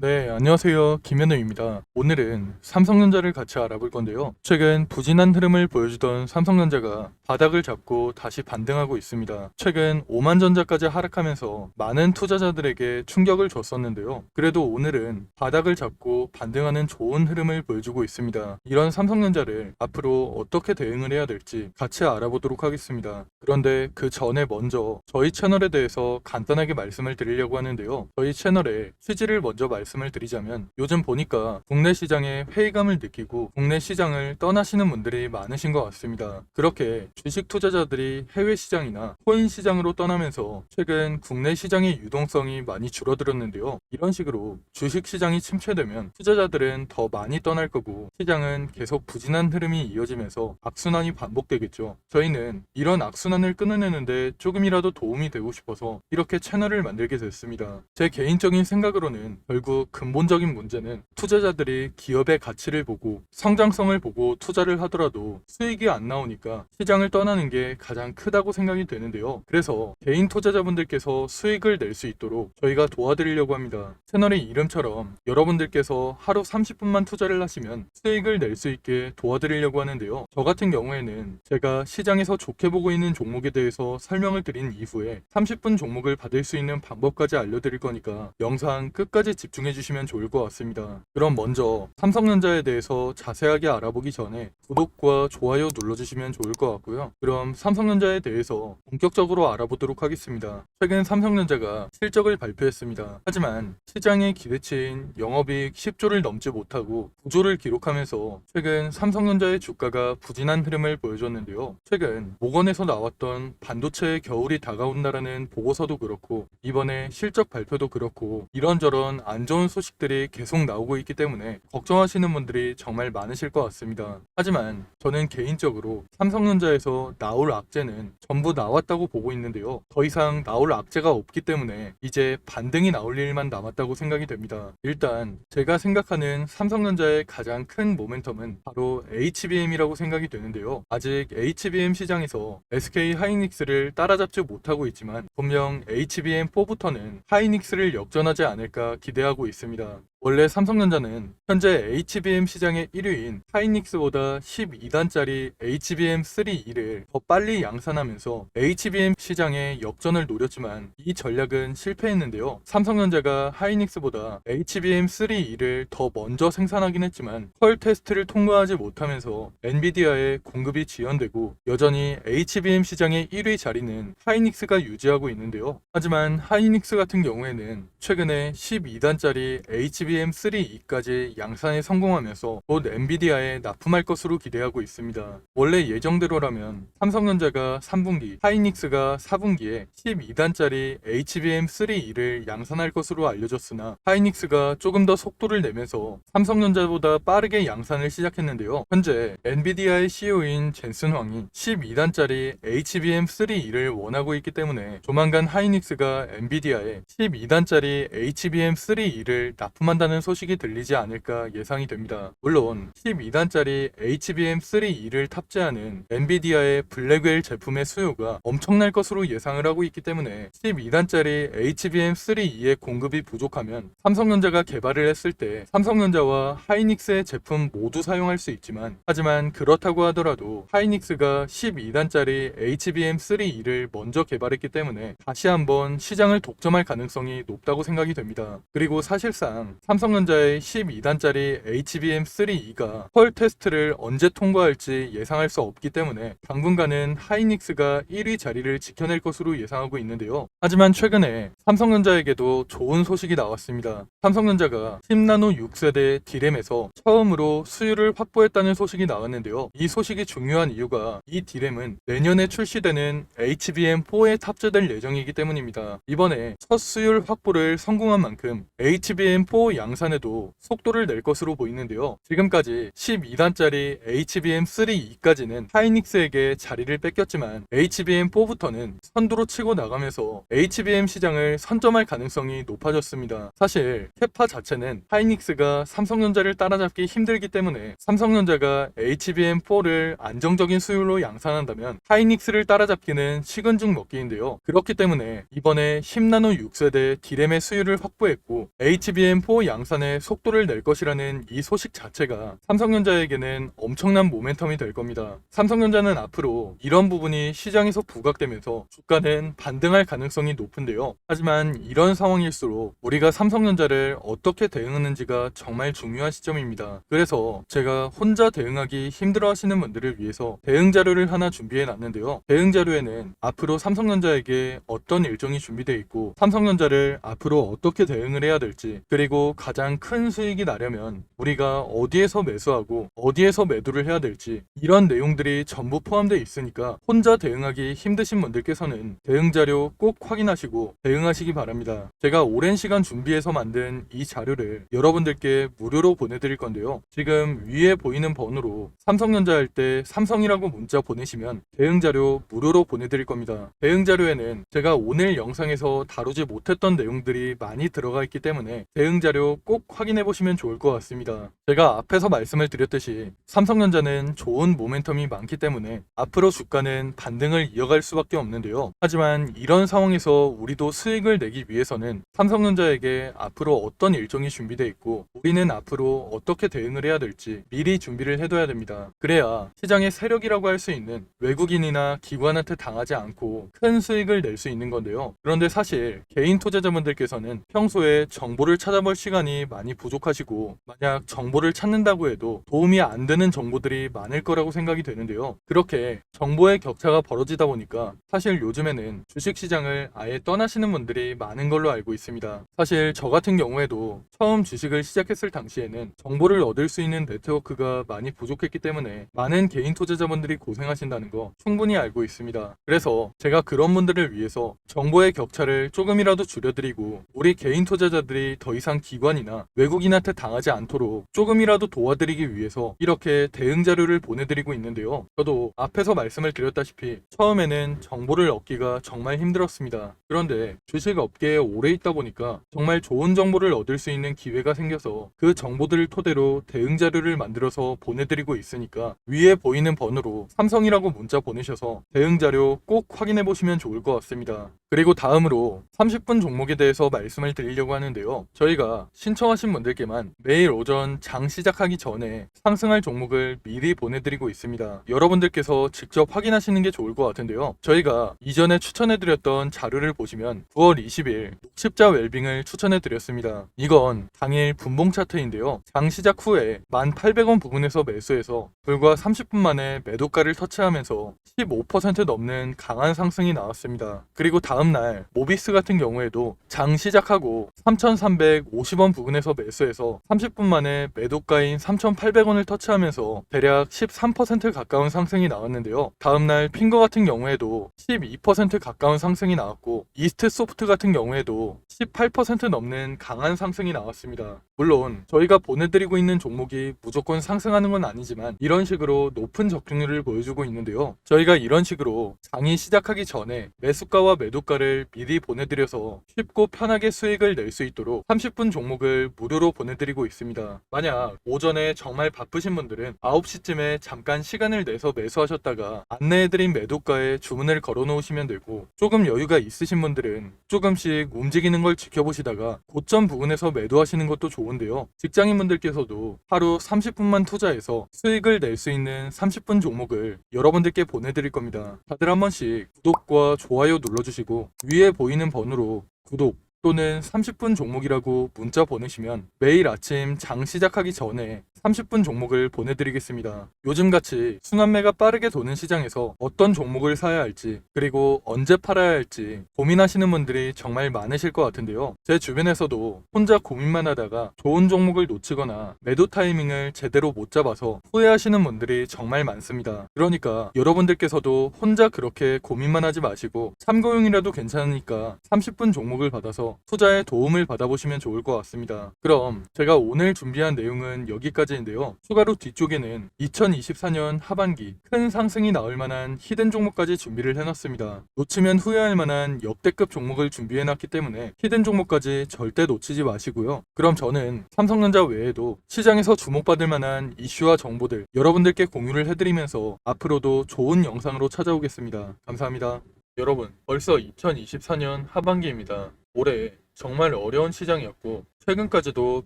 네, 안녕하세요. 김현우입니다. 오늘은 삼성전자를 같이 알아볼 건데요. 최근 부진한 흐름을 보여주던 삼성전자가 바닥을 잡고 다시 반등하고 있습니다. 최근 오만전자까지 하락하면서 많은 투자자들에게 충격을 줬었는데요. 그래도 오늘은 바닥을 잡고 반등하는 좋은 흐름을 보여주고 있습니다. 이런 삼성전자를 앞으로 어떻게 대응을 해야 될지 같이 알아보도록 하겠습니다. 그런데 그 전에 먼저 저희 채널에 대해서 간단하게 말씀을 드리려고 하는데요. 저희 채널의 취지를 먼저 말씀을 드리자면 요즘 보니까 국내 시장에 회의감을 느끼고 국내 시장을 떠나시는 분들이 많으신 것 같습니다. 그렇게 주식 투자자들이 해외 시장이나 코인 시장으로 떠나면서 최근 국내 시장의 유동성이 많이 줄어들었는데요. 이런 식으로 주식 시장이 침체되면 투자자들은 더 많이 떠날 거고 시장은 계속 부진한 흐름이 이어지면서 악순환이 반복되겠죠. 저희는 이런 악순환을 끊어내는데 조금이라도 도움이 되고 싶어서 이렇게 채널을 만들게 됐습니다. 제 개인적인 생각으로는 결국 근본적인 문제는 투자자들이 기업의 가치를 보고 성장성을 보고 투자를 하더라도 수익이 안 나오니까 시장을 떠나는 게 가장 크다고 생각이 되는데요. 그래서 개인 투자자분들께서 수익을 낼 수 있도록 저희가 도와드리려고 합니다. 채널의 이름처럼 여러분들께서 하루 30분만 투자를 하시면 수익을 낼 수 있게 도와드리려고 하는데요. 저 같은 경우에는 제가 시장에서 좋게 보고 있는 종목에 대해서 설명을 드린 이후에 30분 종목을 받을 수 있는 방법까지 알려드릴 거니까 영상 끝까지 집중해 주시면 좋을 것 같습니다. 그럼 먼저 삼성전자에 대해서 자세하게 알아보기 전에 구독과 좋아요 눌러주시면 좋을 것 같고요. 그럼 삼성전자에 대해서 본격적으로 알아보도록 하겠습니다. 최근 삼성전자가 실적을 발표했습니다. 하지만 시장의 기대치인 영업이익 10조를 넘지 못하고 9조를 기록하면서 최근 삼성전자의 주가가 부진한 흐름을 보여줬는데요. 최근 모건에서 나왔던 반도체의 겨울이 다가온다라는 보고서도 그렇고 이번에 실적 발표도 그렇고 이런저런 안 좋은 소식들이 계속 나오고 있기 때문에 걱정하시는 분들이 정말 많으실 것 같습니다. 하지만 저는 개인적으로 삼성전자에서 나올 악재는 전부 나왔다고 보고 있는데요. 더 이상 나올 악재가 없기 때문에 이제 반등이 나올 일만 남았다고 생각이 됩니다. 일단 제가 생각하는 삼성전자의 가장 큰 모멘텀은 바로 HBM이라고 생각이 되는데요. 아직 HBM 시장에서 SK 하이닉스를 따라잡지 못하고 있지만 분명 HBM4부터는 하이닉스를 역전하지 않을까 기대하고 있습니다. 원래 삼성전자는 현재 HBM 시장의 1위인 하이닉스보다 12단짜리 HBM3E를 더 빨리 양산하면서 HBM 시장의 역전을 노렸지만 이 전략은 실패했는데요. 삼성전자가 하이닉스보다 HBM3E를 더 먼저 생산하긴 했지만 퀄 테스트를 통과하지 못하면서 엔비디아의 공급이 지연되고 여전히 HBM 시장의 1위 자리는 하이닉스가 유지하고 있는데요. 하지만 하이닉스 같은 경우에는 최근에 12단짜리 HBM3E까지 양산에 성공하면서 곧 엔비디아에 납품할 것으로 기대하고 있습니다. 원래 예정대로라면 삼성전자가 3분기, 하이닉스가 4분기에 12단짜리 HBM3E를 양산할 것으로 알려졌으나 하이닉스가 조금 더 속도를 내면서 삼성전자보다 빠르게 양산을 시작했는데요. 현재 엔비디아의 CEO인 젠슨 황이 12단짜리 HBM3E를 원하고 있기 때문에 조만간 하이닉스가 엔비디아에 12단짜리 HBM3E를 납품한다는 소식이 들리지 않을까 예상이 됩니다. 물론 12단짜리 HBM3E를 탑재하는 엔비디아의 블랙웰 제품의 수요가 엄청날 것으로 예상을 하고 있기 때문에 12단짜리 HBM3E의 공급이 부족하면 삼성전자가 개발을 했을 때 삼성전자와 하이닉스의 제품 모두 사용할 수 있지만 하지만 그렇다고 하더라도 하이닉스가 12단짜리 HBM3E를 먼저 개발했기 때문에 다시 한번 시장을 독점할 가능성이 높다고 생각이 됩니다. 그리고 사실상 삼성전자의 12단짜리 HBM3E가 퀄 테스트를 언제 통과할지 예상할 수 없기 때문에 당분간은 하이닉스가 1위 자리를 지켜낼 것으로 예상하고 있는데요. 하지만 최근에 삼성전자에게도 좋은 소식이 나왔습니다. 삼성전자가 10나노 6세대 D램에서 처음으로 수율을 확보했다는 소식이 나왔는데요. 이 소식이 중요한 이유가 이 D램은 내년에 출시되는 HBM4에 탑재될 예정이기 때문입니다. 이번에 첫 수율 확보를 성공한 만큼 HBM4 양산에도 속도를 낼 것으로 보이는데요. 지금까지 12단짜리 HBM3E까지는 하이닉스에게 자리를 뺏겼지만 HBM4부터는 선두로 치고 나가면서 HBM 시장을 선점할 가능성이 높아졌습니다. 사실 캐파 자체는 하이닉스가 삼성전자를 따라잡기 힘들기 때문에 삼성전자가 HBM4를 안정적인 수율로 양산한다면 하이닉스를 따라잡기는 식은 죽 먹기인데요. 그렇기 때문에 이번에 10나노 6세대 D램의 수율을 확보했고 HBM4 양산의 속도를 낼 것이라는 이 소식 자체가 삼성전자에게는 엄청난 모멘텀이 될 겁니다. 삼성전자는 앞으로 이런 부분이 시장에서 부각되면서 주가는 반등할 가능성이 높은데요. 하지만 이런 상황일수록 우리가 삼성전자를 어떻게 대응하는지가 정말 중요한 시점입니다. 그래서 제가 혼자 대응하기 힘들어 하시는 분들을 위해서 대응 자료를 하나 준비해 놨는데요. 대응 자료에는 앞으로 삼성전자에게 어떤 일정이 준비되어 있고 삼성전자를 앞으로 어떻게 대응을 해야 될지, 그리고 가장 큰 수익이 나려면 우리가 어디에서 매수하고 어디에서 매도를 해야 될지, 이런 내용들이 전부 포함되어 있으니까 혼자 대응하기 힘드신 분들께서는 대응 자료 꼭 확인하시고 대응하시기 바랍니다. 제가 오랜 시간 준비해서 만든 이 자료를 여러분들께 무료로 보내드릴 건데요. 지금 위에 보이는 번호로 삼성전자 할 때 삼성이라고 문자 보내시면 대응 자료 무료로 보내드릴 겁니다. 대응 자료에는 제가 오늘 영상에서 다루지 못했던 내용들이 많이 들어가 있기 때문에 대응 자료 꼭 확인해 보시면 좋을 것 같습니다. 제가 앞에서 말씀을 드렸듯이 삼성전자는 좋은 모멘텀이 많기 때문에 앞으로 주가는 반등을 이어갈 수밖에 없는데요. 하지만 이런 상황에서 우리도 수익을 내기 위해서는 삼성전자에게 앞으로 어떤 일정이 준비되어 있고 우리는 앞으로 어떻게 대응을 해야 될지 미리 준비를 해둬야 됩니다. 그래야 시장의 세력이라고 할 수 있는 외국인이나 기관한테 당하지 않고 큰 수익을 낼 수 있는 건데요. 그런데 사실 개인 투자자분들께서는 평소에 정보를 찾아볼 시간이 많이 부족하시고, 만약 정보를 찾는다고 해도 도움이 안 되는 정보들이 많을 거라고 생각이 되는데요. 그렇게 정보의 격차가 벌어지다 보니까 사실 요즘에는 주식시장을 아예 떠나시는 분들이 많은 걸로 알고 있습니다. 사실 저 같은 경우에도 처음 주식을 시작했을 당시에는 정보를 얻을 수 있는 네트워크가 많이 부족했기 때문에 많은 개인 투자자분들이 고생하신다는 거 충분히 알고 있습니다. 그래서 제가 그런 분들을 위해서 정보의 격차를 조금이라도 줄여드리고 우리 개인 투자자들이 더 이상 기관이나 외국인한테 당하지 않도록 조금이라도 도와드리기 위해서 이렇게 대응 자료를 보내드리고 있는데요. 저도 앞에서 말씀을 드렸다시피 처음에는 정보를 얻기가 정말 힘들었습니다. 그런데 주식 업계에 오래 있다 보니까 정말 좋은 정보를 얻을 수 있는 기회가 생겨서 그 정보들을 토대로 대응 자료를 만들어서 보내드리고 있으니까 위에 보이는 번호로 삼성이라고 문자 보내셔서 대응 자료 꼭 확인해 보시면 좋을 것 같습니다. 그리고 다음으로 30분 종목에 대해서 말씀을 드리려고 하는데요. 저희가 신청하신 분들께만 매일 오전 장 시작하기 전에 상승할 종목을 미리 보내드리고 있습니다. 여러분들께서 직접 확인하시는 게 좋을 것 같은데요. 저희가 이전에 추천해드렸던 자료를 보시면 9월 20일 녹십자 웰빙을 추천해드렸습니다. 이건 당일 분봉 차트인데요. 장 시작 후에 1,800원 부근에서 매수해서 불과 30분 만에 매도가를 터치하면서 15% 넘는 강한 상승이 나왔습니다. 그리고 다음날 모비스 같은 경우에도 장 시작하고 3,350원 부근에서 매수해서 30분 만에 매도가인 3,800원을 터치하면서 대략 13% 가까운 상승이 나왔는데요. 다음날 핑거 같은 경우에도 12% 가까운 상승이 나왔고, 이스트 소프트 같은 경우에도 18% 넘는 강한 상승이 나왔습니다. 물론 저희가 보내드리고 있는 종목이 무조건 상승하는 건 아니지만 이런 식으로 높은 적중률을 보여주고 있는데요. 저희가 이런 식으로 장이 시작하기 전에 매수가와 매도가를 미리 보내드려서 쉽고 편하게 수익을 낼 수 있도록 30분 종목을 무료로 보내드리고 있습니다. 만약 오전에 정말 바쁘신 분들은 9시쯤에 잠깐 시간을 내서 매수하셨다가 안내해드린 매도가에 주문을 걸어 놓으시면 되고, 조금 여유가 있으신 분들은 조금씩 움직이는 걸 지켜보시다가 고점 부근에서 매도하시는 것도 좋은데요. 직장인분들께서도 하루 30분만 투자해서 수익을 낼 수 있는 30분 종목을 여러분들께 보내드릴 겁니다. 다들 한 번씩 구독과 좋아요 눌러주시고 위에 보이는 번호로 구독 또는 30분 종목이라고 문자 보내시면 매일 아침 장 시작하기 전에 30분 종목을 보내드리겠습니다. 요즘같이 순환매가 빠르게 도는 시장에서 어떤 종목을 사야 할지, 그리고 언제 팔아야 할지 고민하시는 분들이 정말 많으실 것 같은데요. 제 주변에서도 혼자 고민만 하다가 좋은 종목을 놓치거나 매도 타이밍을 제대로 못 잡아서 후회하시는 분들이 정말 많습니다. 그러니까 여러분들께서도 혼자 그렇게 고민만 하지 마시고 참고용이라도 괜찮으니까 30분 종목을 받아서 투자에 도움을 받아보시면 좋을 것 같습니다. 그럼 제가 오늘 준비한 내용은 여기까지인데요. 추가로 뒤쪽에는 2024년 하반기 큰 상승이 나올 만한 히든 종목까지 준비를 해놨습니다. 놓치면 후회할 만한 역대급 종목을 준비해놨기 때문에 히든 종목까지 절대 놓치지 마시고요. 그럼 저는 삼성전자 외에도 시장에서 주목받을 만한 이슈와 정보들 여러분들께 공유를 해드리면서 앞으로도 좋은 영상으로 찾아오겠습니다. 감사합니다. 여러분, 벌써 2024년 하반기입니다. 올해 정말 어려운 시장이었고 최근까지도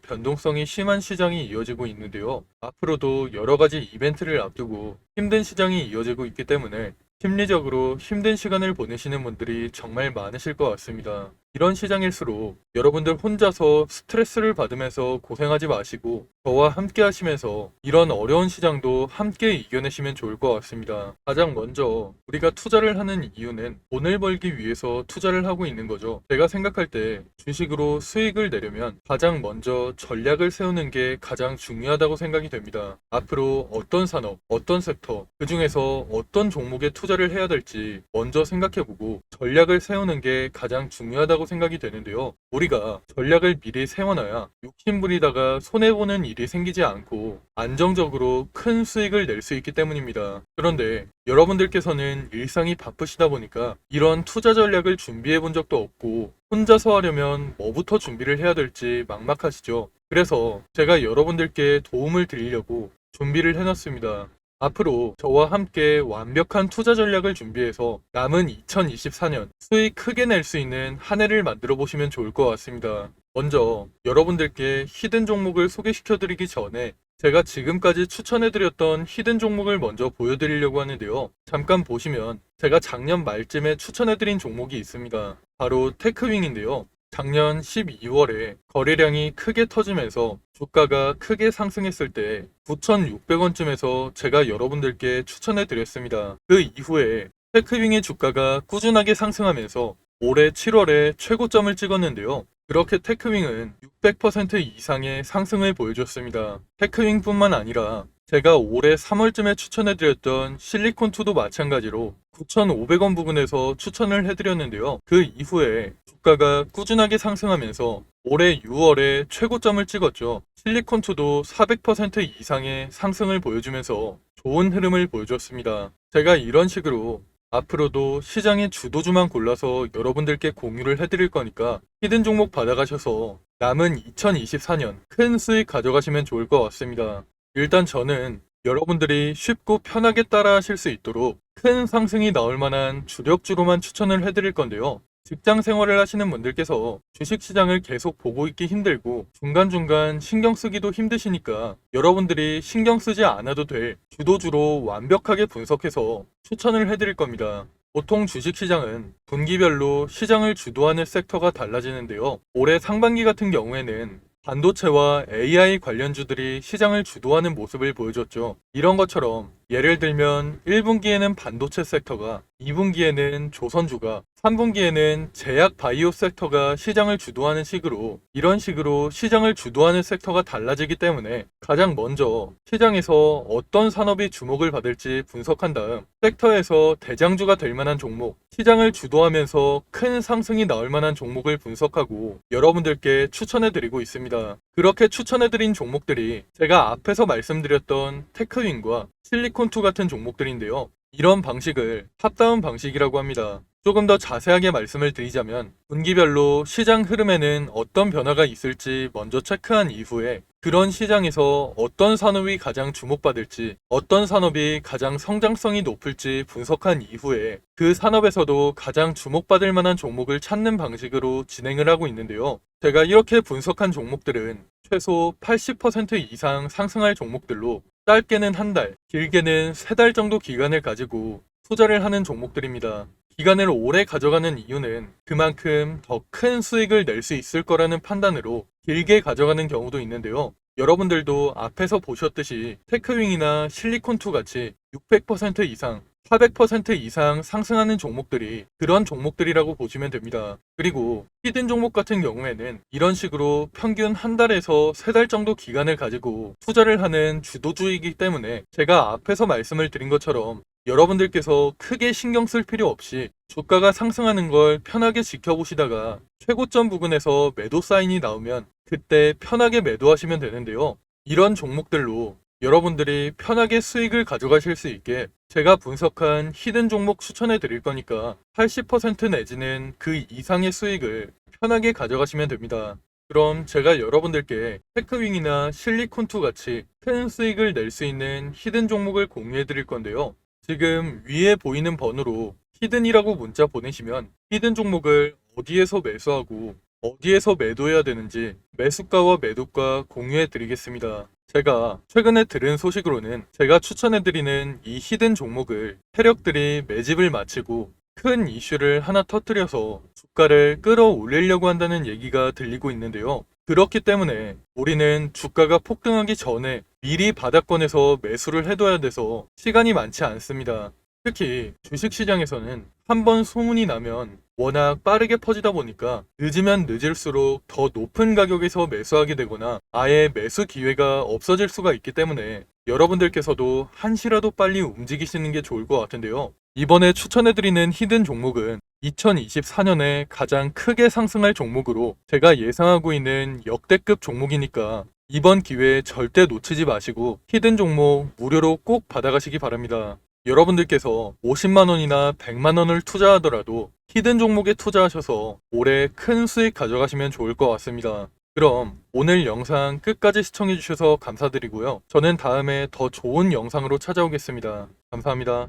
변동성이 심한 시장이 이어지고 있는데요. 앞으로도 여러 가지 이벤트를 앞두고 힘든 시장이 이어지고 있기 때문에 심리적으로 힘든 시간을 보내시는 분들이 정말 많으실 것 같습니다. 이런 시장일수록 여러분들 혼자서 스트레스를 받으면서 고생하지 마시고 저와 함께 하시면서 이런 어려운 시장도 함께 이겨내시면 좋을 것 같습니다. 가장 먼저 우리가 투자를 하는 이유는 돈을 벌기 위해서 투자를 하고 있는 거죠. 제가 생각할 때 주식으로 수익을 내려면 가장 먼저 전략을 세우는 게 가장 중요하다고 생각이 됩니다. 앞으로 어떤 산업, 어떤 섹터, 그 중에서 어떤 종목에 투자를 해야 될지 먼저 생각해보고 전략을 세우는 게 가장 중요하다고 생각이 되는데요. 우리가 전략을 미리 세워놔야 욕심부리다가 손해보는 일이 생기지 않고 안정적으로 큰 수익을 낼 수 있기 때문입니다. 그런데 여러분들께서는 일상이 바쁘시다 보니까 이런 투자 전략을 준비해 본 적도 없고 혼자서 하려면 뭐부터 준비를 해야 될지 막막하시죠. 그래서 제가 여러분들께 도움을 드리려고 준비를 해놨습니다. 앞으로 저와 함께 완벽한 투자 전략을 준비해서 남은 2024년 수익 크게 낼 수 있는 한 해를 만들어 보시면 좋을 것 같습니다. 먼저 여러분들께 히든 종목을 소개시켜 드리기 전에 제가 지금까지 추천해드렸던 히든 종목을 먼저 보여드리려고 하는데요. 잠깐 보시면 제가 작년 말쯤에 추천해드린 종목이 있습니다. 바로 테크윙인데요. 작년 12월에 거래량이 크게 터지면서 주가가 크게 상승했을 때 9,600원쯤에서 제가 여러분들께 추천해 드렸습니다. 그 이후에 테크윙의 주가가 꾸준하게 상승하면서 올해 7월에 최고점을 찍었는데요. 그렇게 테크윙은 600% 이상의 상승을 보여줬습니다. 테크윙뿐만 아니라 제가 올해 3월쯤에 추천해드렸던 실리콘2도 마찬가지로 9,500원 부근에서 추천을 해드렸는데요. 그 이후에 주가가 꾸준하게 상승하면서 올해 6월에 최고점을 찍었죠. 실리콘2도 400% 이상의 상승을 보여주면서 좋은 흐름을 보여줬습니다. 제가 이런 식으로 앞으로도 시장의 주도주만 골라서 여러분들께 공유를 해드릴 거니까 히든 종목 받아가셔서 남은 2024년 큰 수익 가져가시면 좋을 것 같습니다. 일단 저는 여러분들이 쉽고 편하게 따라 하실 수 있도록 큰 상승이 나올 만한 주력주로만 추천을 해드릴 건데요. 직장 생활을 하시는 분들께서 주식시장을 계속 보고 있기 힘들고 중간중간 신경 쓰기도 힘드시니까 여러분들이 신경 쓰지 않아도 될 주도주로 완벽하게 분석해서 추천을 해드릴 겁니다. 보통 주식시장은 분기별로 시장을 주도하는 섹터가 달라지는데요. 올해 상반기 같은 경우에는 반도체와 AI 관련주들이 시장을 주도하는 모습을 보여줬죠. 이런 것처럼 예를 들면 1분기에는 반도체 섹터가, 2분기에는 조선주가, 3분기에는 제약 바이오 섹터가 시장을 주도하는 식으로 이런 식으로 시장을 주도하는 섹터가 달라지기 때문에 가장 먼저 시장에서 어떤 산업이 주목을 받을지 분석한 다음 섹터에서 대장주가 될 만한 종목, 시장을 주도하면서 큰 상승이 나올 만한 종목을 분석하고 여러분들께 추천해드리고 있습니다. 그렇게 추천해드린 종목들이 제가 앞에서 말씀드렸던 테크윙과 실리콘2 같은 종목들인데요. 이런 방식을 탑다운 방식이라고 합니다. 조금 더 자세하게 말씀을 드리자면 분기별로 시장 흐름에는 어떤 변화가 있을지 먼저 체크한 이후에 그런 시장에서 어떤 산업이 가장 주목받을지 어떤 산업이 가장 성장성이 높을지 분석한 이후에 그 산업에서도 가장 주목받을 만한 종목을 찾는 방식으로 진행을 하고 있는데요. 제가 이렇게 분석한 종목들은 최소 80% 이상 상승할 종목들로 짧게는 한 달, 길게는 세 달 정도 기간을 가지고 투자를 하는 종목들입니다. 기간을 오래 가져가는 이유는 그만큼 더 큰 수익을 낼 수 있을 거라는 판단으로 길게 가져가는 경우도 있는데요. 여러분들도 앞에서 보셨듯이 테크윙이나 실리콘2 같이 600% 이상, 400% 이상 상승하는 종목들이 그런 종목들이라고 보시면 됩니다. 그리고 히든 종목 같은 경우에는 이런 식으로 평균 한 달에서 세 달 정도 기간을 가지고 투자를 하는 주도주이기 때문에 제가 앞에서 말씀을 드린 것처럼 여러분들께서 크게 신경 쓸 필요 없이 주가가 상승하는 걸 편하게 지켜보시다가 최고점 부근에서 매도 사인이 나오면 그때 편하게 매도하시면 되는데요. 이런 종목들로 여러분들이 편하게 수익을 가져가실 수 있게 제가 분석한 히든 종목 추천해 드릴 거니까 80% 내지는 그 이상의 수익을 편하게 가져가시면 됩니다. 그럼 제가 여러분들께 테크윙이나 실리콘2 같이 큰 수익을 낼 수 있는 히든 종목을 공유해 드릴 건데요. 지금 위에 보이는 번호로 히든이라고 문자 보내시면 히든 종목을 어디에서 매수하고 어디에서 매도해야 되는지 매수가와 매도가 공유해 드리겠습니다. 제가 최근에 들은 소식으로는 제가 추천해 드리는 이 히든 종목을 세력들이 매집을 마치고 큰 이슈를 하나 터뜨려서 주가를 끌어올리려고 한다는 얘기가 들리고 있는데요. 그렇기 때문에 우리는 주가가 폭등하기 전에 미리 바닥권에서 매수를 해둬야 돼서 시간이 많지 않습니다. 특히 주식시장에서는 한번 소문이 나면 워낙 빠르게 퍼지다 보니까 늦으면 늦을수록 더 높은 가격에서 매수하게 되거나 아예 매수 기회가 없어질 수가 있기 때문에 여러분들께서도 한시라도 빨리 움직이시는 게 좋을 것 같은데요. 이번에 추천해드리는 히든 종목은 2024년에 가장 크게 상승할 종목으로 제가 예상하고 있는 역대급 종목이니까 이번 기회에 절대 놓치지 마시고 히든 종목 무료로 꼭 받아가시기 바랍니다. 여러분들께서 50만원이나 100만원을 투자하더라도 히든 종목에 투자하셔서 올해 큰 수익 가져가시면 좋을 것 같습니다. 그럼 오늘 영상 끝까지 시청해주셔서 감사드리고요. 저는 다음에 더 좋은 영상으로 찾아오겠습니다. 감사합니다.